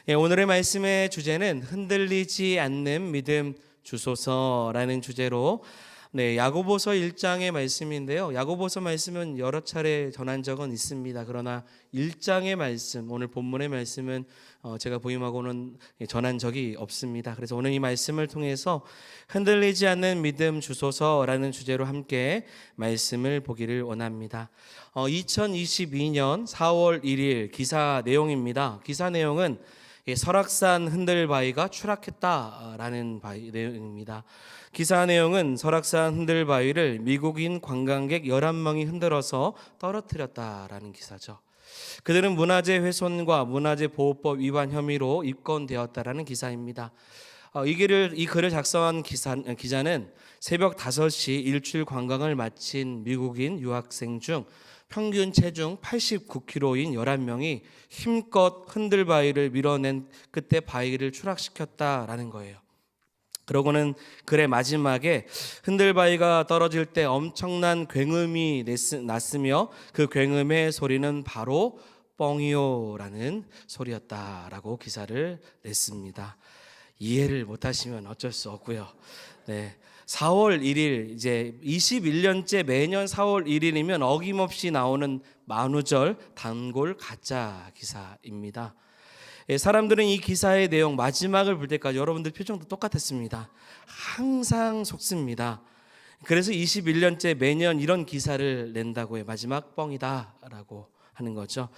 오늘의 말씀의 주제는 흔들리지 않는 믿음 주소서라는 주제로 야고보서 1장의 말씀인데요. 야고보서 말씀은 여러 차례 전한 적은 있습니다. 그러나 1장의 말씀, 오늘 본문의 말씀은 제가 부임하고는 전한 적이 없습니다. 그래서 오늘 이 말씀을 통해서 흔들리지 않는 믿음 주소서라는 주제로 함께 말씀을 보기를 원합니다. 2022년 4월 1일 기사 내용입니다. 기사 내용은 설악산 흔들바위가 추락했다라는 내용입니다. 기사 내용은 설악산 흔들바위를 미국인 관광객 11명이 흔들어서 떨어뜨렸다라는 기사죠. 그들은 문화재 훼손과 문화재 보호법 위반 혐의로 입건되었다라는 기사입니다. 이 글을 작성한 기자는 새벽 5시 일출 관광을 마친 미국인 유학생 중 평균 체중 89kg인 11명이 힘껏 흔들바위를 밀어낸 그때 바위를 추락시켰다라는 거예요. 그러고는 글의 마지막에 흔들바위가 떨어질 때 엄청난 굉음이 났으며 그 굉음의 소리는 바로 뻥이요라는 소리였다라고 기사를 냈습니다. 이해를 못하시면 어쩔 수 없고요. 4월 1일 이제 21년째 매년 4월 1일이면 어김없이 나오는 만우절 단골 가짜 기사입니다. 사람들은 이 기사의 내용 마지막을 볼 때까지 여러분들 표정도 똑같았습니다. 항상 속습니다. 그래서 21년째 매년 이런 기사를 낸다고 해요. 마지막 뻥이다라고 하는 거죠.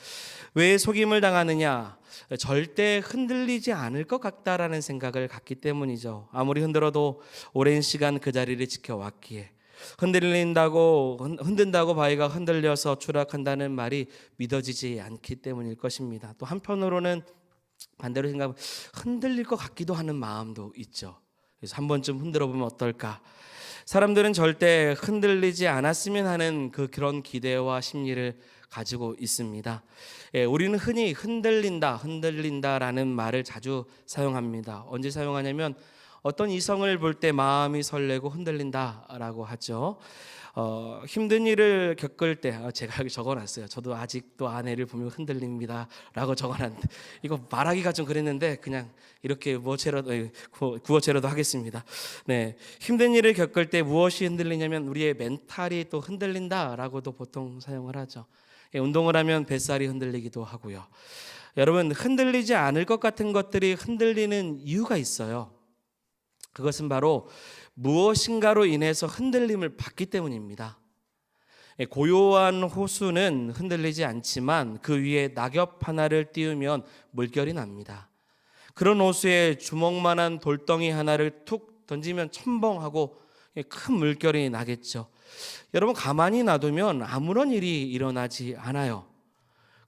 왜 속임을 당하느냐? 절대 흔들리지 않을 것 같다라는 생각을 갖기 때문이죠. 아무리 흔들어도 오랜 시간 그 자리를 지켜왔기에 흔든다고 바위가 흔들려서 추락한다는 말이 믿어지지 않기 때문일 것입니다. 또 한편으로는 반대로 생각하면 흔들릴 것 같기도 하는 마음도 있죠. 그래서 한 번쯤 흔들어 보면 어떨까? 사람들은 절대 흔들리지 않았으면 하는 그런 기대와 심리를 가지고 있습니다. 우리는 흔히 흔들린다라는 말을 자주 사용합니다. 언제 사용하냐면 어떤 이성을 볼 때 마음이 설레고 흔들린다라고 하죠. 힘든 일을 겪을 때 제가 여기 적어놨어요. 저도 아직도 아내를 보면 흔들립니다라고 적어놨는데 이거 말하기가 좀 그랬는데 그냥 이렇게 구어체로도 하겠습니다. 힘든 일을 겪을 때 무엇이 흔들리냐면 우리의 멘탈이 또 흔들린다라고도 보통 사용을 하죠. 운동을 하면 뱃살이 흔들리기도 하고요. 여러분, 흔들리지 않을 것 같은 것들이 흔들리는 이유가 있어요. 그것은 바로 무엇인가로 인해서 흔들림을 받기 때문입니다. 고요한 호수는 흔들리지 않지만 그 위에 낙엽 하나를 띄우면 물결이 납니다. 그런 호수에 주먹만한 돌덩이 하나를 툭 던지면 첨벙하고 큰 물결이 나겠죠. 여러분, 가만히 놔두면 아무런 일이 일어나지 않아요.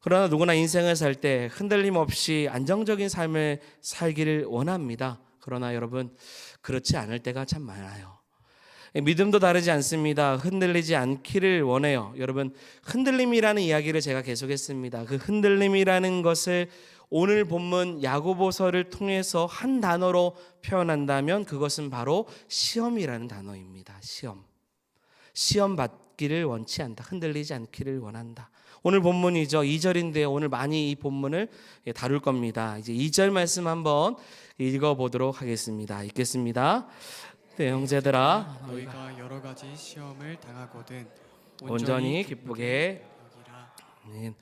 그러나 누구나 인생을 살 때 흔들림 없이 안정적인 삶을 살기를 원합니다. 그러나 여러분, 그렇지 않을 때가 참 많아요. 믿음도 다르지 않습니다. 흔들리지 않기를 원해요. 여러분, 흔들림이라는 이야기를 제가 계속했습니다. 그 흔들림이라는 것을 오늘 본문 야고보서를 통해서 한 단어로 표현한다면 그것은 바로 시험이라는 단어입니다. 시험 받기를 원치 않다. 흔들리지 않기를 원한다. 오늘 본문이죠. 2절인데 오늘 많이 이 본문을 다룰 겁니다. 이제 2절 말씀 한번 읽어보도록 하겠습니다. 읽겠습니다. 형제들아, 너희가 여러 가지 시험을 당하거든 온전히 기쁘게 여기라.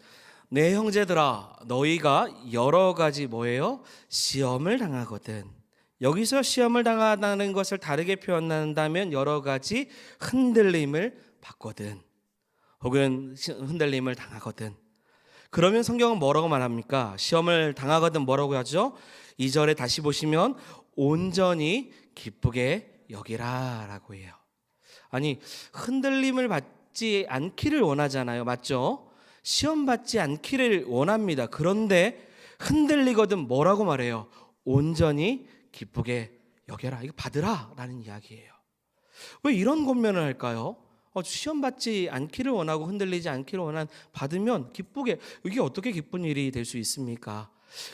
네, 형제들아, 너희가 여러 가지 뭐예요? 시험을 당하거든. 여기서 시험을 당한다는 것을 다르게 표현한다면 여러 가지 흔들림을 받거든, 혹은 흔들림을 당하거든. 그러면 성경은 뭐라고 말합니까? 시험을 당하거든 뭐라고 하죠? 2절에 다시 보시면 온전히 기쁘게 여기라 라고 해요. 아니, 흔들림을 받지 않기를 원하잖아요. 맞죠? 시험 받지 않기를 원합니다. 그런데 흔들리거든 뭐라고 말해요? 온전히 기쁘게 여겨라. 이거 받으라 라는 이야기예요. 왜 이런 권면을 할까요? 시험 받지 않기를 원하고 흔들리지 않기를 받으면 기쁘게, 이게 어떻게 기쁜 일이 될 수 있습니까?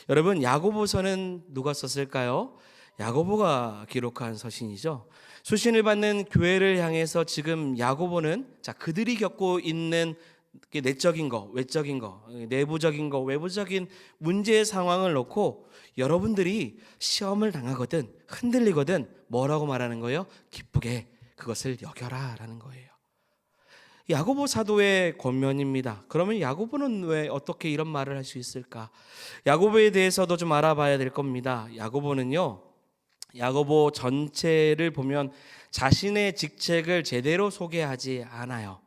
여러분, 야고보서는 누가 썼을까요? 야고보가 기록한 서신이죠. 수신을 받는 교회를 향해서 지금 야고보는 그들이 겪고 있는 내적인 거, 외적인 거, 내부적인 거, 외부적인 문제의 상황을 놓고 여러분들이 시험을 당하거든 흔들리거든 뭐라고 말하는 거예요? 기쁘게 그것을 여겨라라는 거예요. 야고보 사도의 권면입니다. 그러면 야고보는 왜 어떻게 이런 말을 할 수 있을까? 야고보에 대해서도 좀 알아봐야 될 겁니다. 야고보는요, 야고보 전체를 보면 자신의 직책을 제대로 소개하지 않아요.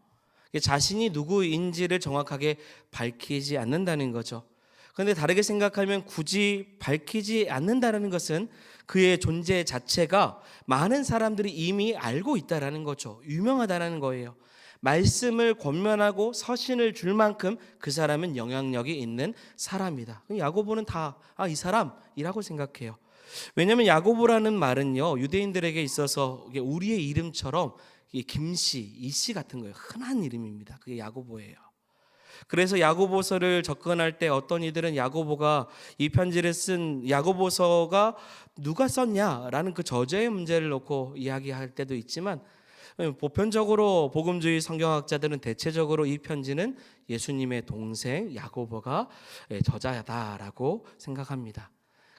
자신이 누구인지를 정확하게 밝히지 않는다는 거죠. 그런데 다르게 생각하면 굳이 밝히지 않는다는 것은 그의 존재 자체가 많은 사람들이 이미 알고 있다라는 거죠. 유명하다는 거예요. 말씀을 권면하고 서신을 줄 만큼 그 사람은 영향력이 있는 사람이다. 야고보는 다 이 사람이라고 생각해요. 왜냐하면 야고보라는 말은요, 유대인들에게 있어서 우리의 이름처럼 김씨, 이씨 같은 거예요. 흔한 이름입니다. 그게 야고보예요. 그래서 야고보서를 접근할 때 어떤 이들은 야고보가 이 편지를 쓴 야고보서가 누가 썼냐라는 그 저자의 문제를 놓고 이야기할 때도 있지만, 보편적으로 복음주의 성경학자들은 대체적으로 이 편지는 예수님의 동생 야고보가 저자다라고 생각합니다.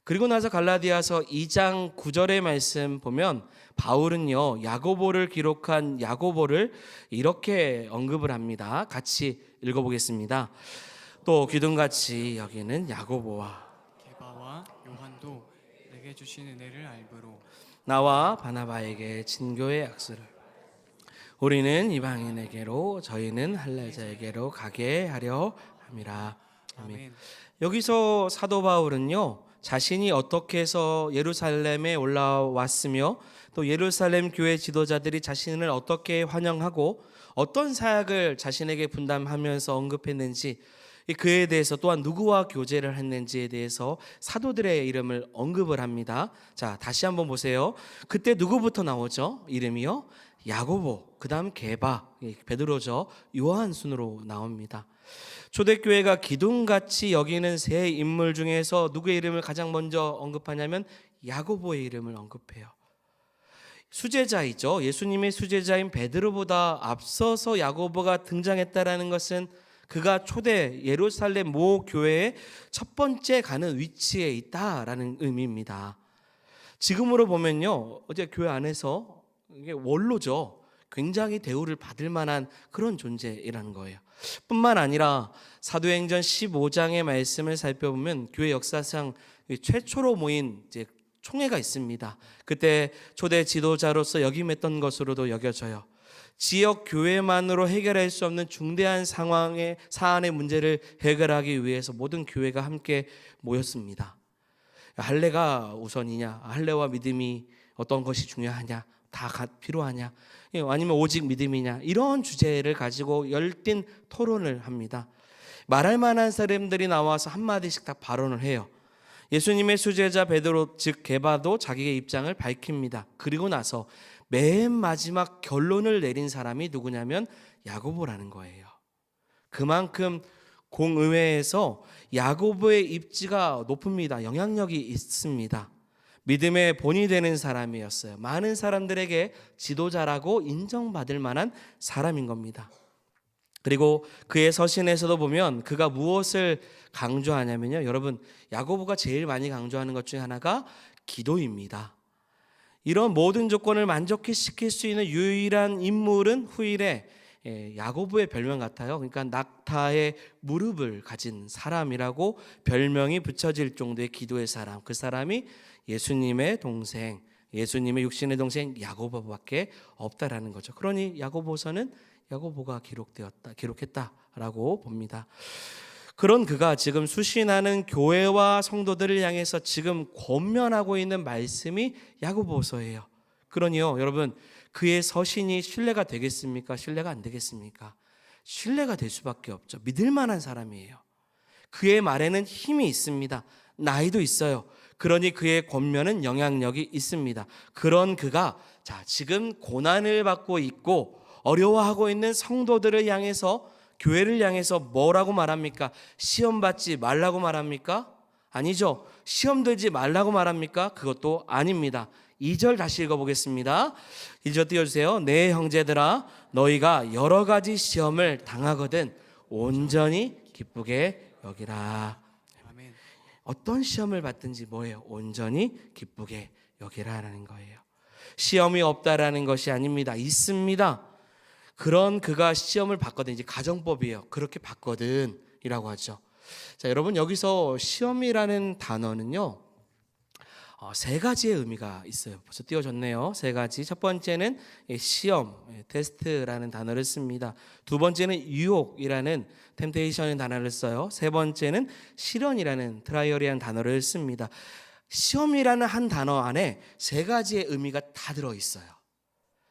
그리고 나서 갈라디아서 2장 9절의 말씀 보면 바울은요, 야고보를 기록한 야고보를 이렇게 언급을 합니다. 같이 읽어보겠습니다. 또 기둥같이 여기는 야고보와 게바와 요한도 내게 주신 은혜를 알므로 나와 바나바에게 진교의 약수를 우리는 이방인에게로 저희는 할례자에게로 가게 하려 함이라. 아멘. 아멘. 여기서 사도 바울은요, 자신이 어떻게 해서 예루살렘에 올라왔으며 또 예루살렘 교회 지도자들이 자신을 어떻게 환영하고 어떤 사역을 자신에게 분담하면서 언급했는지, 그에 대해서 또한 누구와 교제를 했는지에 대해서 사도들의 이름을 언급을 합니다. 자, 다시 한번 보세요. 그때 누구부터 나오죠? 이름이요? 야고보, 그 다음 게바, 베드로죠. 요한 순으로 나옵니다. 초대교회가 기둥같이 여기는 세 인물 중에서 누구의 이름을 가장 먼저 언급하냐면 야고보의 이름을 언급해요. 수제자이죠. 예수님의 수제자인 베드로보다 앞서서 야고보가 등장했다라는 것은 그가 초대 예루살렘 모 교회의 첫 번째 가는 위치에 있다라는 의미입니다. 지금으로 보면요, 어제 교회 안에서 이게 원로죠. 굉장히 대우를 받을 만한 그런 존재라는 거예요. 뿐만 아니라 사도행전 15장의 말씀을 살펴보면 교회 역사상 최초로 모인 총회가 있습니다. 그때 초대 지도자로서 역임했던 것으로도 여겨져요. 지역 교회만으로 해결할 수 없는 중대한 사안의 문제를 해결하기 위해서 모든 교회가 함께 모였습니다. 할례가 우선이냐, 할례와 믿음이 어떤 것이 중요하냐, 다 필요하냐, 아니면 오직 믿음이냐, 이런 주제를 가지고 열띤 토론을 합니다. 말할 만한 사람들이 나와서 한마디씩 다 발언을 해요. 예수님의 수제자 베드로 즉 게바도 자기의 입장을 밝힙니다. 그리고 나서 맨 마지막 결론을 내린 사람이 누구냐면 야고보라는 거예요. 그만큼 공의회에서 야고보의 입지가 높습니다. 영향력이 있습니다. 믿음의 본이 되는 사람이었어요. 많은 사람들에게 지도자라고 인정받을 만한 사람인 겁니다. 그리고 그의 서신에서도 보면 그가 무엇을 강조하냐면요, 여러분, 야고보가 제일 많이 강조하는 것 중에 하나가 기도입니다. 이런 모든 조건을 만족시킬 수 있는 유일한 인물은 후일에 야고보의 별명 같아요. 그러니까 낙타의 무릎을 가진 사람이라고 별명이 붙여질 정도의 기도의 사람, 그 사람이 예수님의 동생, 예수님의 육신의 동생 야고보밖에 없다라는 거죠. 그러니 야고보서는 야고보가 기록했다라고 봅니다. 그런 그가 지금 수신하는 교회와 성도들을 향해서 지금 권면하고 있는 말씀이 야고보서예요. 그러니요, 여러분, 그의 서신이 신뢰가 되겠습니까? 신뢰가 안 되겠습니까? 신뢰가 될 수밖에 없죠. 믿을 만한 사람이에요. 그의 말에는 힘이 있습니다. 나이도 있어요. 그러니 그의 권면은 영향력이 있습니다. 그런 그가 지금 고난을 받고 있고 어려워하고 있는 성도들을 향해서, 교회를 향해서 뭐라고 말합니까? 시험 받지 말라고 말합니까? 아니죠. 시험 들지 말라고 말합니까? 그것도 아닙니다. 2절 다시 읽어보겠습니다. 2절 띄워주세요. 내 형제들아, 너희가 여러 가지 시험을 당하거든 온전히 기쁘게 여기라. 아멘. 어떤 시험을 받든지 뭐예요? 온전히 기쁘게 여기라라는 거예요. 시험이 없다라는 것이 아닙니다. 있습니다. 그런 그가 시험을 받거든. 이제 가정법이에요. 그렇게 받거든이라고 하죠. 자, 여러분 여기서 시험이라는 단어는요. 세 가지의 의미가 있어요. 벌써 띄워졌네요. 세 가지. 첫 번째는 시험, 테스트라는 단어를 씁니다. 두 번째는 유혹이라는 템테이션의 단어를 써요. 세 번째는 시련이라는 트라이얼이라는 단어를 씁니다. 시험이라는 한 단어 안에 세 가지의 의미가 다 들어 있어요.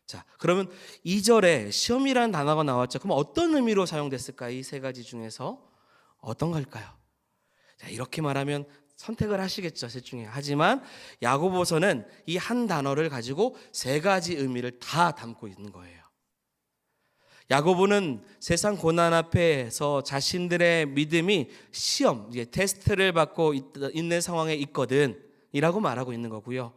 자, 그러면 2절에 시험이라는 단어가 나왔죠. 그럼 어떤 의미로 사용됐을까? 이 세 가지 중에서 어떤 걸까요? 자, 이렇게 말하면 선택을 하시겠죠, 셋 중에. 하지만 야고보서는 이 한 단어를 가지고 세 가지 의미를 다 담고 있는 거예요. 야고보는 세상 고난 앞에서 자신들의 믿음이 시험, 테스트를 받고 있는 상황에 있거든 이라고 말하고 있는 거고요.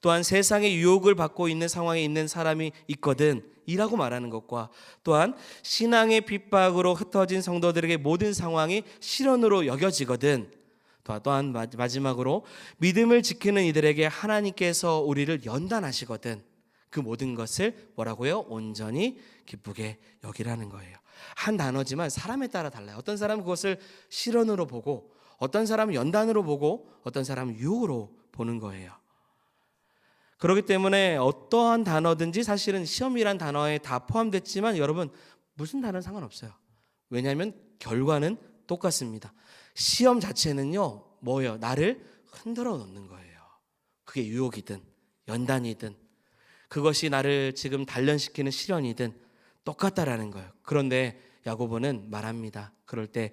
또한 세상의 유혹을 받고 있는 상황에 있는 사람이 있거든 이라고 말하는 것과 또한 신앙의 핍박으로 흩어진 성도들에게 모든 상황이 시련으로 여겨지거든, 또한 마지막으로 믿음을 지키는 이들에게 하나님께서 우리를 연단하시거든 그 모든 것을 뭐라고요? 온전히 기쁘게 여기라는 거예요. 한 단어지만 사람에 따라 달라요. 어떤 사람은 그것을 시련으로 보고, 어떤 사람은 연단으로 보고, 어떤 사람은 유혹으로 보는 거예요. 그렇기 때문에 어떠한 단어든지 사실은 시험이란 단어에 다 포함됐지만 여러분 무슨 단어는 상관없어요. 왜냐하면 결과는 똑같습니다. 시험 자체는요, 뭐예요? 나를 흔들어 놓는 거예요. 그게 유혹이든 연단이든 그것이 나를 지금 단련시키는 시련이든 똑같다라는 거예요. 그런데 야고보는 말합니다. 그럴 때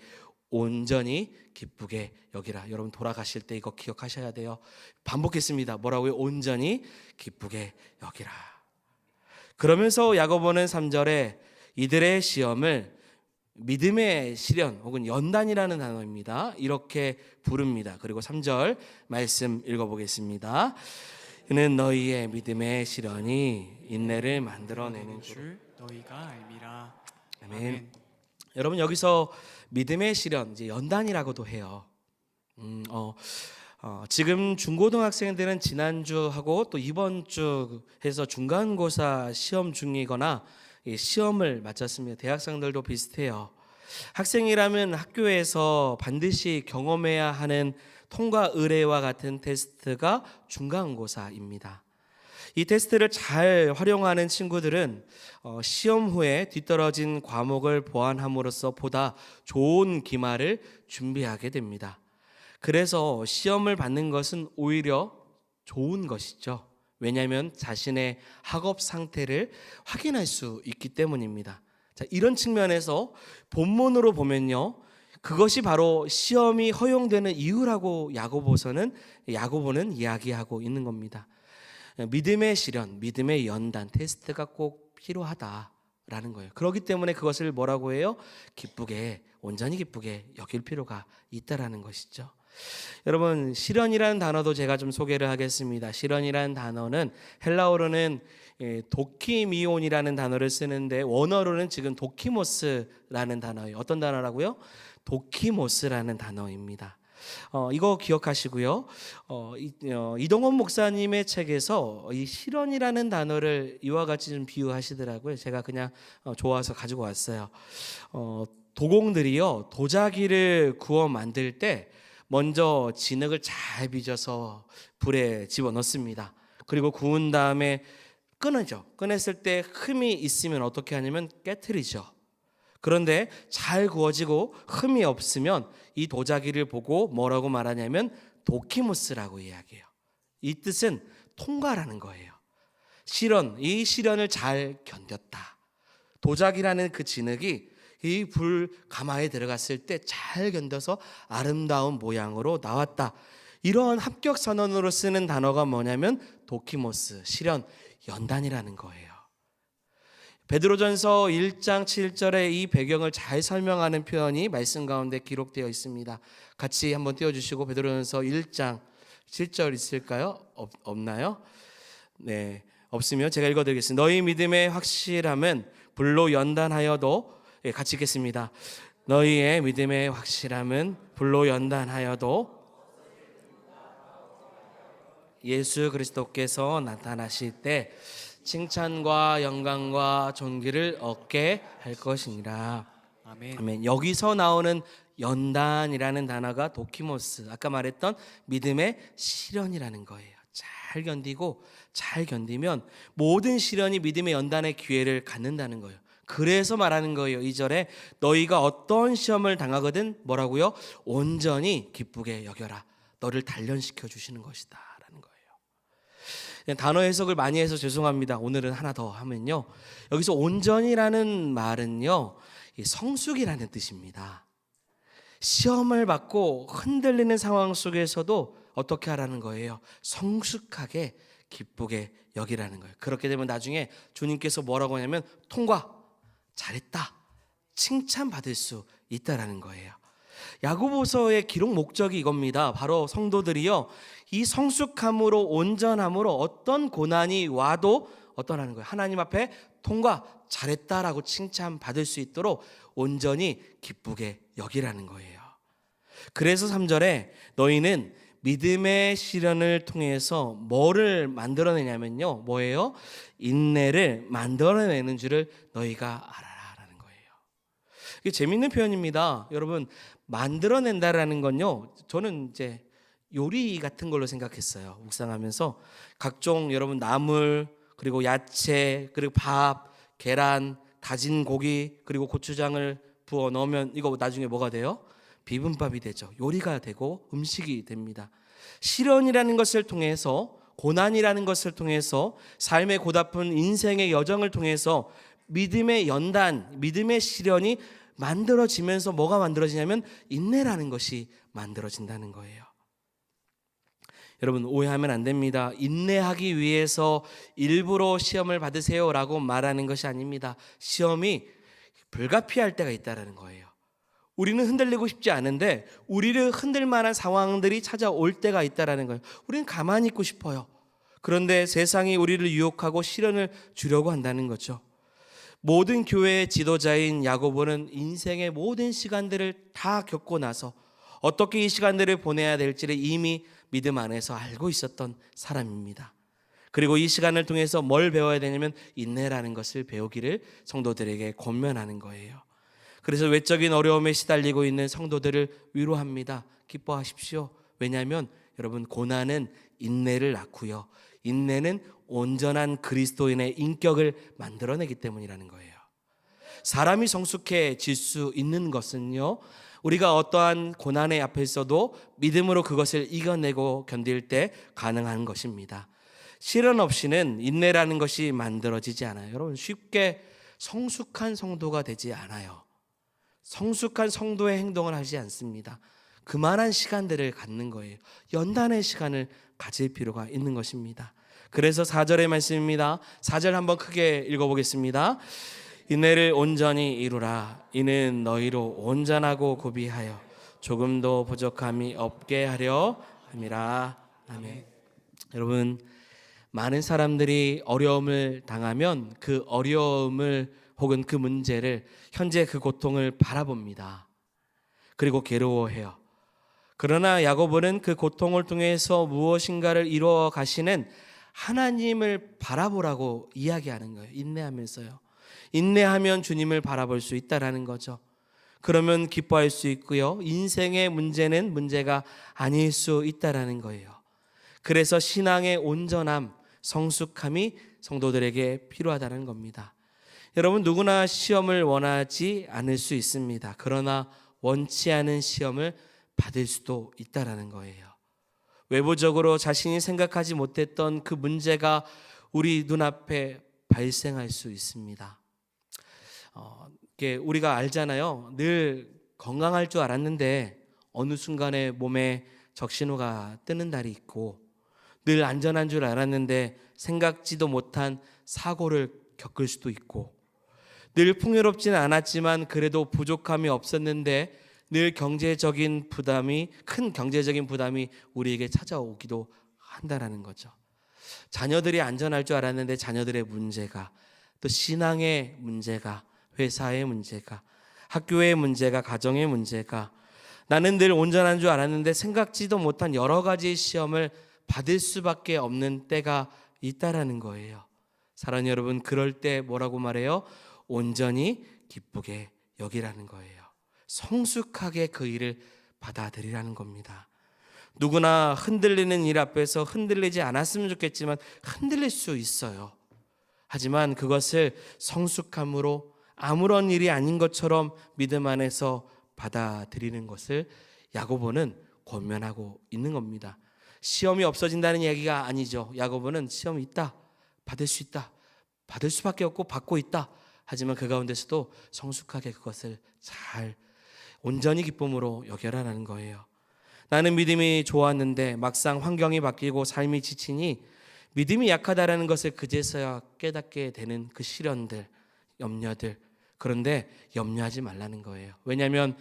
온전히 기쁘게 여기라. 여러분 돌아가실 때 이거 기억하셔야 돼요. 반복했습니다. 뭐라고요? 온전히 기쁘게 여기라. 그러면서 야고보는 3절에 이들의 시험을 믿음의 시련 혹은 연단이라는 단어입니다. 이렇게 부릅니다. 그리고 3절 말씀 읽어보겠습니다. 이는 너희의 믿음의 시련이 인내를 만들어내는 줄 너희가 알미라. 아멘. 여러분 여기서 믿음의 시련, 이제 연단이라고도 해요. 지금 중고등학생들은 지난주하고 또 이번 주 해서 중간고사 시험 중이거나 시험을 마쳤습니다. 대학생들도 비슷해요. 학생이라면 학교에서 반드시 경험해야 하는 통과 의례와 같은 테스트가 중간고사입니다. 이 테스트를 잘 활용하는 친구들은 시험 후에 뒤떨어진 과목을 보완함으로써 보다 좋은 기말을 준비하게 됩니다. 그래서 시험을 받는 것은 오히려 좋은 것이죠. 왜냐하면 자신의 학업 상태를 확인할 수 있기 때문입니다. 자, 이런 측면에서 본문으로 보면요, 그것이 바로 시험이 허용되는 이유라고 야고보는 이야기하고 있는 겁니다. 믿음의 시련, 믿음의 연단, 테스트가 꼭 필요하다라는 거예요. 그렇기 때문에 그것을 뭐라고 해요? 기쁘게, 온전히 기쁘게 여길 필요가 있다라는 것이죠. 여러분 시련이라는 단어도 제가 좀 소개를 하겠습니다. 시련이라는 단어는 헬라어로는 도키미온이라는 단어를 쓰는데 원어로는 지금 도키모스라는 단어예요. 어떤 단어라고요? 도키모스라는 단어입니다. 이거 기억하시고요. 이동원 목사님의 책에서 이 시련이라는 단어를 이와 같이 좀 비유하시더라고요. 제가 그냥 좋아서 가지고 왔어요. 도공들이요, 도자기를 구워 만들 때 먼저 진흙을 잘 빚어서 불에 집어넣습니다. 그리고 구운 다음에 꺼내죠. 꺼냈을 때 흠이 있으면 어떻게 하냐면 깨트리죠. 그런데 잘 구워지고 흠이 없으면 이 도자기를 보고 뭐라고 말하냐면 도키모스라고 이야기해요. 이 뜻은 통과라는 거예요. 이 시련을 잘 견뎠다. 도자기라는 그 진흙이 이 불 가마에 들어갔을 때 잘 견뎌서 아름다운 모양으로 나왔다. 이러한 합격 선언으로 쓰는 단어가 뭐냐면 도키모스, 시련, 연단이라는 거예요. 베드로전서 1장 7절에 이 배경을 잘 설명하는 표현이 말씀 가운데 기록되어 있습니다. 같이 한번 띄워주시고, 베드로전서 1장 7절 있을까요? 없나요? 네, 없으면 제가 읽어드리겠습니다. 너희 믿음의 확실함은 불로 연단하여도, 같이 읽겠습니다. 너희의 믿음의 확실함은 불로 연단하여도 예수 그리스도께서 나타나실 때 칭찬과 영광과 존귀를 얻게 할 것이니라. 아멘. 아멘. 여기서 나오는 연단이라는 단어가 도키모스, 아까 말했던 믿음의 시련이라는 거예요. 잘 견디고 잘 견디면 모든 시련이 믿음의 연단의 기회를 갖는다는 거예요. 그래서 말하는 거예요. 2절에 너희가 어떤 시험을 당하거든 뭐라고요? 온전히 기쁘게 여겨라. 너를 단련시켜 주시는 것이다 라는 거예요. 그냥 단어 해석을 많이 해서 죄송합니다. 오늘은 하나 더 하면요, 여기서 온전이라는 말은요, 이 성숙이라는 뜻입니다. 시험을 받고 흔들리는 상황 속에서도 어떻게 하라는 거예요? 성숙하게 기쁘게 여기라는 거예요. 그렇게 되면 나중에 주님께서 뭐라고 하냐면 통과, 잘했다, 칭찬받을 수 있다라는 거예요. 야고보서의 기록 목적이 이겁니다. 바로 성도들이요, 이 성숙함으로 온전함으로 어떤 고난이 와도 어떠라는 거예요? 하나님 앞에 통과, 잘했다라고 칭찬받을 수 있도록 온전히 기쁘게 여기라는 거예요. 그래서 3절에 너희는 믿음의 시련을 통해서 뭐를 만들어내냐면요, 뭐예요? 인내를 만들어내는 줄을 너희가 알아라라는 거예요. 이게 재밌는 표현입니다. 여러분, 만들어낸다라는 건요, 저는 이제 요리 같은 걸로 생각했어요. 묵상하면서 각종 여러분 나물, 그리고 야채, 그리고 밥, 계란, 다진 고기, 그리고 고추장을 부어 넣으면 이거 나중에 뭐가 돼요? 비빔밥이 되죠. 요리가 되고 음식이 됩니다. 시련이라는 것을 통해서, 고난이라는 것을 통해서, 삶의 고달픈 인생의 여정을 통해서 믿음의 연단, 믿음의 시련이 만들어지면서 뭐가 만들어지냐면 인내라는 것이 만들어진다는 거예요. 여러분, 오해하면 안 됩니다. 인내하기 위해서 일부러 시험을 받으세요라고 말하는 것이 아닙니다. 시험이 불가피할 때가 있다는 거예요. 우리는 흔들리고 싶지 않은데 우리를 흔들 만한 상황들이 찾아올 때가 있다는 거예요. 우리는 가만히 있고 싶어요. 그런데 세상이 우리를 유혹하고 시련을 주려고 한다는 거죠. 모든 교회의 지도자인 야고보는 인생의 모든 시간들을 다 겪고 나서 어떻게 이 시간들을 보내야 될지를 이미 믿음 안에서 알고 있었던 사람입니다. 그리고 이 시간을 통해서 뭘 배워야 되냐면 인내라는 것을 배우기를 성도들에게 권면하는 거예요. 그래서 외적인 어려움에 시달리고 있는 성도들을 위로합니다. 기뻐하십시오. 왜냐하면 여러분, 고난은 인내를 낳고요, 인내는 온전한 그리스도인의 인격을 만들어내기 때문이라는 거예요. 사람이 성숙해질 수 있는 것은요, 우리가 어떠한 고난의 앞에서도 믿음으로 그것을 이겨내고 견딜 때 가능한 것입니다. 시련 없이는 인내라는 것이 만들어지지 않아요. 여러분, 쉽게 성숙한 성도가 되지 않아요. 성숙한 성도의 행동을 하지 않습니다. 그만한 시간들을 갖는 거예요. 연단의 시간을 가질 필요가 있는 것입니다. 그래서 4절의 말씀입니다. 4절 한번 크게 읽어보겠습니다. 인내를 온전히 이루라. 이는 너희로 온전하고 고비하여 조금도 부족함이 없게 하려 함이라. 아멘. 여러분, 많은 사람들이 어려움을 당하면 그 어려움을 혹은 그 문제를, 현재 그 고통을 바라봅니다. 그리고 괴로워해요. 그러나 야고보는 그 고통을 통해서 무엇인가를 이루어 가시는 하나님을 바라보라고 이야기하는 거예요. 인내하면서요. 인내하면 주님을 바라볼 수 있다라는 거죠. 그러면 기뻐할 수 있고요, 인생의 문제는 문제가 아닐 수 있다라는 거예요. 그래서 신앙의 온전함, 성숙함이 성도들에게 필요하다는 겁니다. 여러분, 누구나 시험을 원하지 않을 수 있습니다. 그러나 원치 않은 시험을 받을 수도 있다라는 거예요. 외부적으로 자신이 생각하지 못했던 그 문제가 우리 눈앞에 발생할 수 있습니다. 우리가 알잖아요. 늘 건강할 줄 알았는데 어느 순간에 몸에 적신호가 뜨는 날이 있고, 늘 안전한 줄 알았는데 생각지도 못한 사고를 겪을 수도 있고, 늘 풍요롭지는 않았지만 그래도 부족함이 없었는데 늘 큰 경제적인 부담이 우리에게 찾아오기도 한다라는 거죠. 자녀들이 안전할 줄 알았는데 자녀들의 문제가, 또 신앙의 문제가, 회사의 문제가, 학교의 문제가, 가정의 문제가, 나는 늘 온전한 줄 알았는데 생각지도 못한 여러 가지 시험을 받을 수밖에 없는 때가 있다라는 거예요. 사랑하는 여러분, 그럴 때 뭐라고 말해요? 온전히 기쁘게 여기라는 거예요. 성숙하게 그 일을 받아들이라는 겁니다. 누구나 흔들리는 일 앞에서 흔들리지 않았으면 좋겠지만 흔들릴 수 있어요. 하지만 그것을 성숙함으로 아무런 일이 아닌 것처럼 믿음 안에서 받아들이는 것을 야고보는 권면하고 있는 겁니다. 시험이 없어진다는 얘기가 아니죠. 야고보는 시험이 있다, 받을 수 있다, 받을 수밖에 없고 받고 있다. 하지만 그 가운데서도 성숙하게 그것을 잘 온전히 기쁨으로 여겨라라는 거예요. 나는 믿음이 좋았는데 막상 환경이 바뀌고 삶이 지치니 믿음이 약하다라는 것을 그제서야 깨닫게 되는 그 시련들, 염려들. 그런데 염려하지 말라는 거예요. 왜냐하면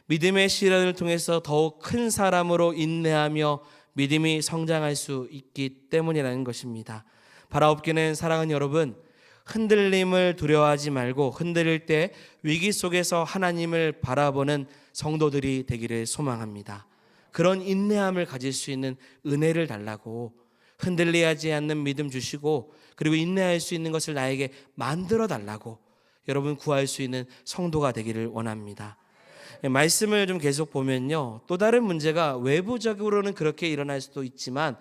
믿음의 시련을 통해서 더욱 큰 사람으로 인내하며 믿음이 성장할 수 있기 때문이라는 것입니다. 바라옵기는 사랑하는 여러분, 흔들림을 두려워하지 말고 흔들릴 때 위기 속에서 하나님을 바라보는 성도들이 되기를 소망합니다. 그런 인내함을 가질 수 있는 은혜를 달라고, 흔들리지 않는 믿음 주시고 그리고 인내할 수 있는 것을 나에게 만들어 달라고 여러분 구할 수 있는 성도가 되기를 원합니다. 말씀을 좀 계속 보면요, 또 다른 문제가 외부적으로는 그렇게 일어날 수도 있지만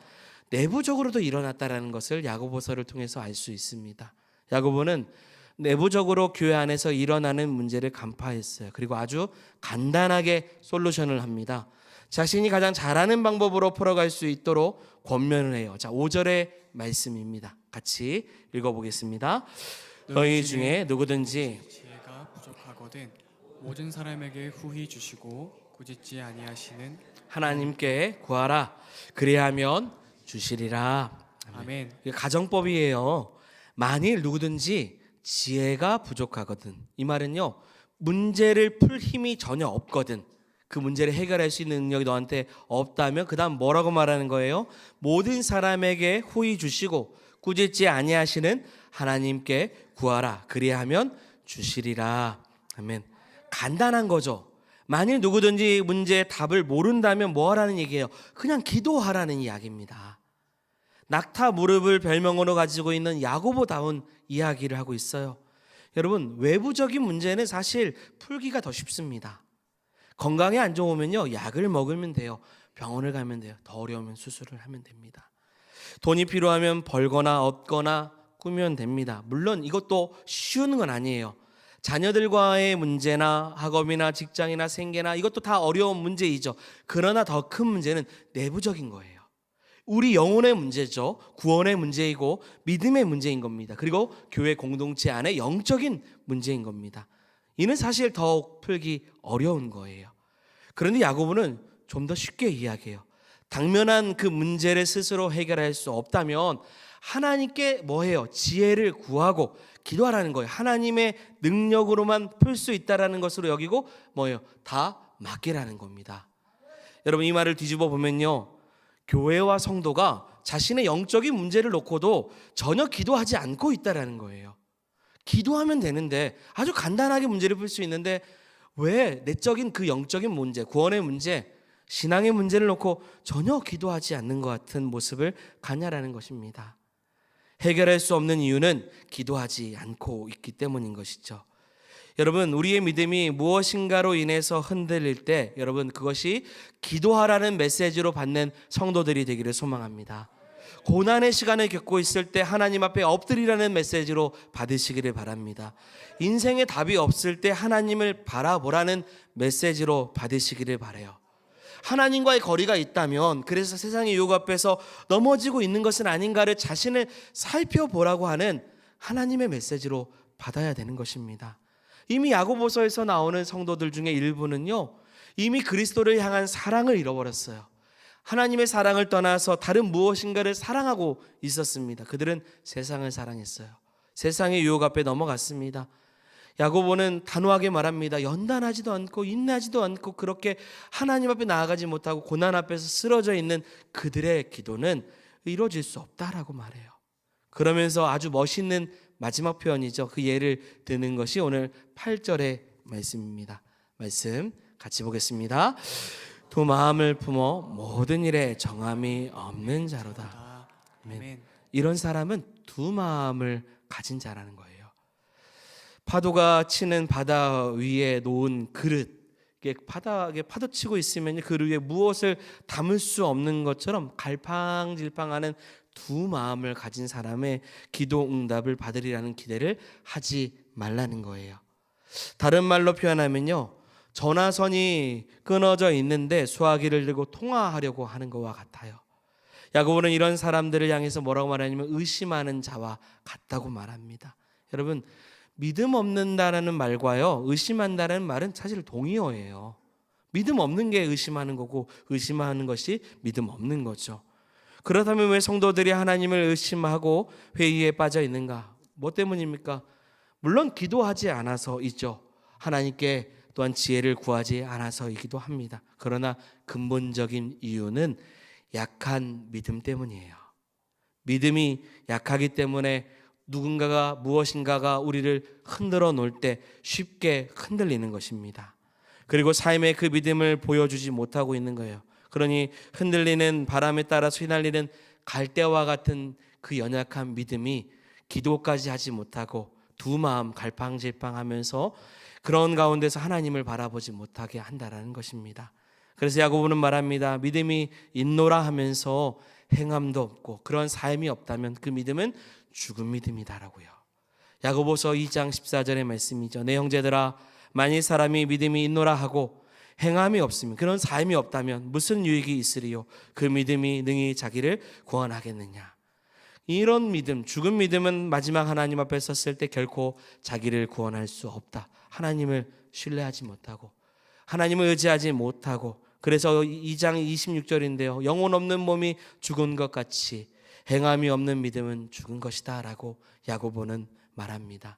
내부적으로도 일어났다라는 것을 야고보서를 통해서 알 수 있습니다. 야고보는 내부적으로 교회 안에서 일어나는 문제를 간파했어요. 그리고 아주 간단하게 솔루션을 합니다. 자신이 가장 잘하는 방법으로 풀어갈 수 있도록 권면을 해요. 자, 5절의 말씀입니다. 같이 읽어보겠습니다. 너희 중에 누구든지 지혜가 부족하거든 모든 사람에게 후히 주시고 꾸짖지 아니하시는 하나님께 구하라. 그리하면 주시리라. 아멘. 이게 가정법이에요. 만일 누구든지 지혜가 부족하거든, 이 말은요, 문제를 풀 힘이 전혀 없거든, 그 문제를 해결할 수 있는 능력이 너한테 없다면 그 다음 뭐라고 말하는 거예요? 모든 사람에게 후히 주시고 꾸짖지 아니하시는 하나님께 구하라. 그리하면 주시리라. 아멘. 간단한 거죠. 만일 누구든지 문제의 답을 모른다면 뭐 하라는 얘기예요? 그냥 기도하라는 이야기입니다. 낙타 무릎을 별명으로 가지고 있는 야고보다운 이야기를 하고 있어요. 여러분, 외부적인 문제는 사실 풀기가 더 쉽습니다. 건강에 안 좋으면요, 약을 먹으면 돼요. 병원을 가면 돼요. 더 어려우면 수술을 하면 됩니다. 돈이 필요하면 벌거나 얻거나 꾸면 됩니다. 물론 이것도 쉬운 건 아니에요. 자녀들과의 문제나 학업이나 직장이나 생계나 이것도 다 어려운 문제이죠. 그러나 더 큰 문제는 내부적인 거예요. 우리 영혼의 문제죠. 구원의 문제이고 믿음의 문제인 겁니다. 그리고 교회 공동체 안에 영적인 문제인 겁니다. 이는 사실 더욱 풀기 어려운 거예요. 그런데 야고보는 좀 더 쉽게 이야기해요. 당면한 그 문제를 스스로 해결할 수 없다면 하나님께 뭐해요? 지혜를 구하고 기도하라는 거예요. 하나님의 능력으로만 풀 수 있다라는 것으로 여기고 뭐예요? 다 맡기라는 겁니다. 여러분, 이 말을 뒤집어 보면요, 교회와 성도가 자신의 영적인 문제를 놓고도 전혀 기도하지 않고 있다라는 거예요. 기도하면 되는데, 아주 간단하게 문제를 풀 수 있는데 왜 내적인 그 영적인 문제, 구원의 문제, 신앙의 문제를 놓고 전혀 기도하지 않는 것 같은 모습을 갖냐라는 것입니다. 해결할 수 없는 이유는 기도하지 않고 있기 때문인 것이죠. 여러분, 우리의 믿음이 무엇인가로 인해서 흔들릴 때 여러분, 그것이 기도하라는 메시지로 받는 성도들이 되기를 소망합니다. 고난의 시간을 겪고 있을 때 하나님 앞에 엎드리라는 메시지로 받으시기를 바랍니다. 인생에 답이 없을 때 하나님을 바라보라는 메시지로 받으시기를 바라요. 하나님과의 거리가 있다면, 그래서 세상의 유혹 앞에서 넘어지고 있는 것은 아닌가를 자신을 살펴보라고 하는 하나님의 메시지로 받아야 되는 것입니다. 이미 야고보서에서 나오는 성도들 중에 일부는요, 이미 그리스도를 향한 사랑을 잃어버렸어요. 하나님의 사랑을 떠나서 다른 무엇인가를 사랑하고 있었습니다. 그들은 세상을 사랑했어요. 세상의 유혹 앞에 넘어갔습니다. 야고보는 단호하게 말합니다. 연단하지도 않고 인내하지도 않고 그렇게 하나님 앞에 나아가지 못하고 고난 앞에서 쓰러져 있는 그들의 기도는 이루어질 수 없다라고 말해요. 그러면서 아주 멋있는 마지막 표현이죠. 그 예를 드는 것이 오늘 8절의 말씀입니다. 말씀 같이 보겠습니다. 두 마음을 품어 모든 일에 정함이 없는 자로다. 아멘. 이런 사람은 두 마음을 가진 자라는 거예요. 파도가 치는 바다 위에 놓은 그릇, 바닥에 파도 치고 있으면 그 위에 무엇을 담을 수 없는 것처럼 갈팡질팡하는 두 마음을 가진 사람의 기도 응답을 받으리라는 기대를 하지 말라는 거예요. 다른 말로 표현하면요, 전화선이 끊어져 있는데 수화기를 들고 통화하려고 하는 것과 같아요. 야고보는 이런 사람들을 향해서 뭐라고 말하냐면 의심하는 자와 같다고 말합니다. 여러분, 믿음 없는다라는 말과요, 의심한다는 말은 사실 동의어예요. 믿음 없는 게 의심하는 거고 의심하는 것이 믿음 없는 거죠. 그렇다면 왜 성도들이 하나님을 의심하고 회의에 빠져 있는가? 뭐 때문입니까? 물론 기도하지 않아서이죠. 하나님께 또한 지혜를 구하지 않아서이기도 합니다. 그러나 근본적인 이유는 약한 믿음 때문이에요. 믿음이 약하기 때문에 누군가가 무엇인가가 우리를 흔들어 놓을 때 쉽게 흔들리는 것입니다. 그리고 삶의 그 믿음을 보여주지 못하고 있는 거예요. 그러니 흔들리는 바람에 따라서 휘날리는 갈대와 같은 그 연약한 믿음이 기도까지 하지 못하고 두 마음 갈팡질팡하면서 그런 가운데서 하나님을 바라보지 못하게 한다라는 것입니다. 그래서 야고보는 말합니다. 믿음이 있노라 하면서 행함도 없고 그런 삶이 없다면 그 믿음은 죽은 믿음이다라고요. 야고보서 2장 14절의 말씀이죠. 내 형제들아, 만일 사람이 믿음이 있노라 하고 행함이 없으면, 그런 삶이 없다면 무슨 유익이 있으리요? 그 믿음이 능히 자기를 구원하겠느냐? 이런 믿음, 죽은 믿음은 마지막 하나님 앞에 섰을 때 결코 자기를 구원할 수 없다. 하나님을 신뢰하지 못하고 하나님을 의지하지 못하고, 그래서 2장 26절인데요. 영혼 없는 몸이 죽은 것 같이 행함이 없는 믿음은 죽은 것이다 라고 야고보는 말합니다.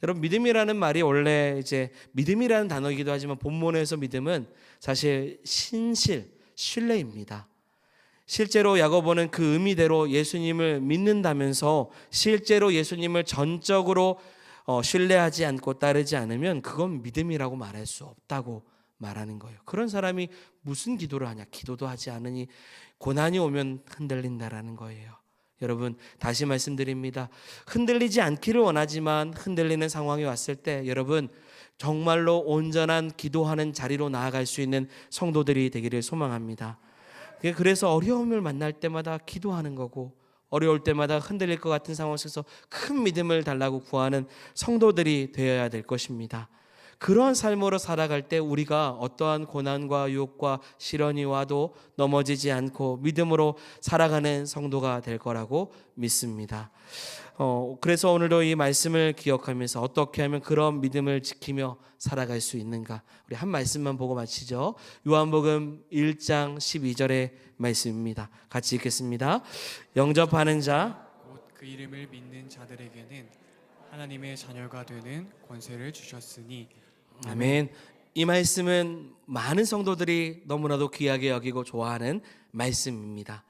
여러분, 믿음이라는 말이 원래 이제 믿음이라는 단어이기도 하지만 본문에서 믿음은 사실 신뢰입니다. 실제로 야고보는 그 의미대로 예수님을 믿는다면서 실제로 예수님을 전적으로 신뢰하지 않고 따르지 않으면 그건 믿음이라고 말할 수 없다고 말하는 거예요. 그런 사람이 무슨 기도를 하냐? 기도도 하지 않으니 고난이 오면 흔들린다라는 거예요. 여러분, 다시 말씀드립니다. 흔들리지 않기를 원하지만 흔들리는 상황이 왔을 때 여러분 정말로 온전한 기도하는 자리로 나아갈 수 있는 성도들이 되기를 소망합니다. 그래서 어려움을 만날 때마다 기도하는 거고, 어려울 때마다 흔들릴 것 같은 상황 속에서 큰 믿음을 달라고 구하는 성도들이 되어야 될 것입니다. 그런 삶으로 살아갈 때 우리가 어떠한 고난과 유혹과 시련이 와도 넘어지지 않고 믿음으로 살아가는 성도가 될 거라고 믿습니다. 그래서 오늘도 이 말씀을 기억하면서 어떻게 하면 그런 믿음을 지키며 살아갈 수 있는가, 우리 한 말씀만 보고 마치죠. 요한복음 1장 12절의 말씀입니다. 같이 읽겠습니다. 영접하는 자, 곧 그 이름을 믿는 자들에게는 하나님의 자녀가 되는 권세를 주셨으니. 아멘. 이 말씀은 많은 성도들이 너무나도 귀하게 여기고 좋아하는 말씀입니다.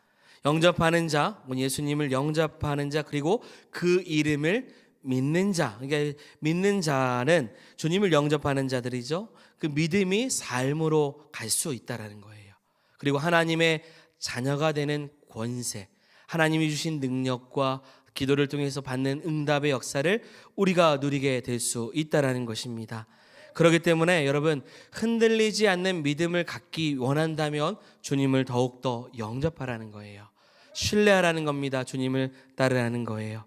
영접하는 자, 예수님을 영접하는 자, 그리고 그 이름을 믿는 자. 그러니까 믿는 자는 주님을 영접하는 자들이죠. 그 믿음이 삶으로 갈 수 있다라는 거예요. 그리고 하나님의 자녀가 되는 권세, 하나님이 주신 능력과 기도를 통해서 받는 응답의 역사를 우리가 누리게 될 수 있다라는 것입니다. 그렇기 때문에 여러분, 흔들리지 않는 믿음을 갖기 원한다면 주님을 더욱더 영접하라는 거예요. 신뢰하라는 겁니다. 주님을 따르라는 거예요.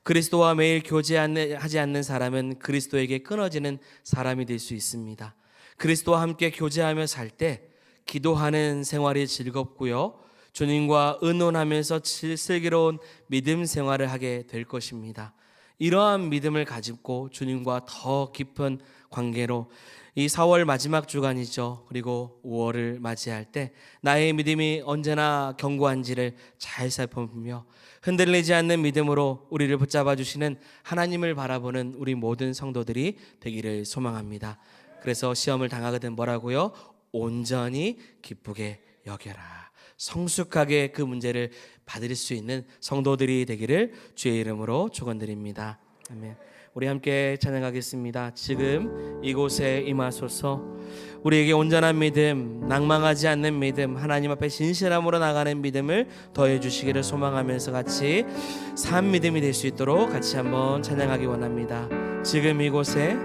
그리스도와 매일 교제하지 않는 사람은 그리스도에게 끊어지는 사람이 될 수 있습니다. 그리스도와 함께 교제하며 살 때 기도하는 생활이 즐겁고요, 주님과 의논하면서 슬기로운 믿음 생활을 하게 될 것입니다. 이러한 믿음을 가지고 주님과 더 깊은 관계로 이 4월 마지막 주간이죠. 그리고 5월을 맞이할 때 나의 믿음이 언제나 견고한지를 잘 살펴보며 흔들리지 않는 믿음으로 우리를 붙잡아 주시는 하나님을 바라보는 우리 모든 성도들이 되기를 소망합니다. 그래서 시험을 당하거든 뭐라고요? 온전히 기쁘게 여겨라. 성숙하게 그 문제를 받을 수 있는 성도들이 되기를 주의 이름으로 축원드립니다. 아멘. 우리 함께 찬양하겠습니다. 지금 이곳에 임하소서. 우리에게 온전한 믿음, 낭망하지 않는 믿음, 하나님 앞에 진실함으로 나가는 믿음을 더해 주시기를 소망하면서 같이 산 믿음이 될 수 있도록 같이 한번 찬양하기 원합니다. 지금 이곳에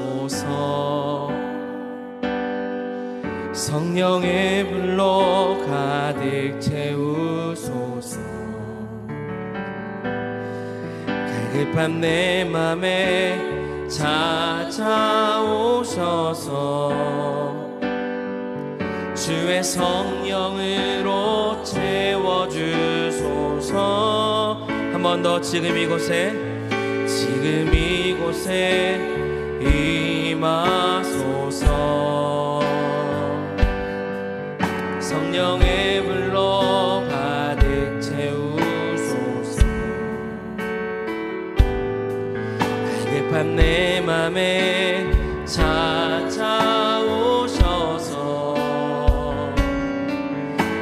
임하소서. 성령의 불로 가득 채우소서. 갈급한 내 맘에 찾아오셔서 주의 성령으로 채워주소서. 한 번 더 지금 이곳에 임하소서. 성령의 불로 가득 채우소서. 갈급한 내 맘에 찾아오셔서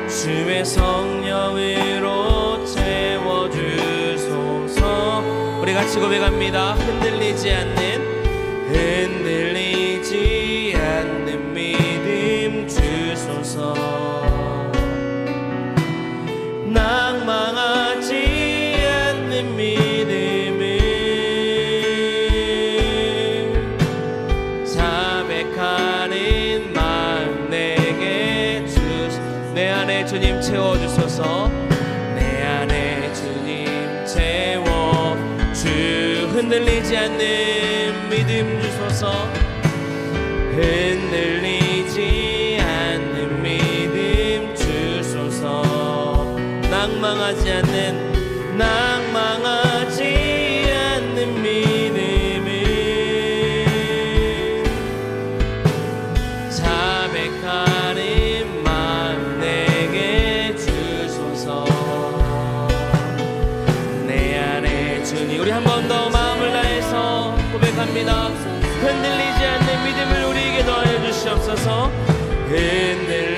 주의 성령으로 채워주소서. 우리 같이 고백합니다. 흔들리지 않는 믿음 주소서. 낭망하지 않는 믿음을 자백하는 마음 내게 주소서. 내 안에 주님 채워주소서. 내 안에 주님 채워 주. 흔들리지 않는 믿음 주소서. 흔들리지 않는 믿음 주소서. 낭망하지 않는 믿음을 자백하는 마음 내게 주소서. 내 안에 주님. 우리 한 번 더 마음을 다해서 고백합니다. 흔들리지 않는 믿음을 우리에게 더하여 주시옵소서. 흔들리지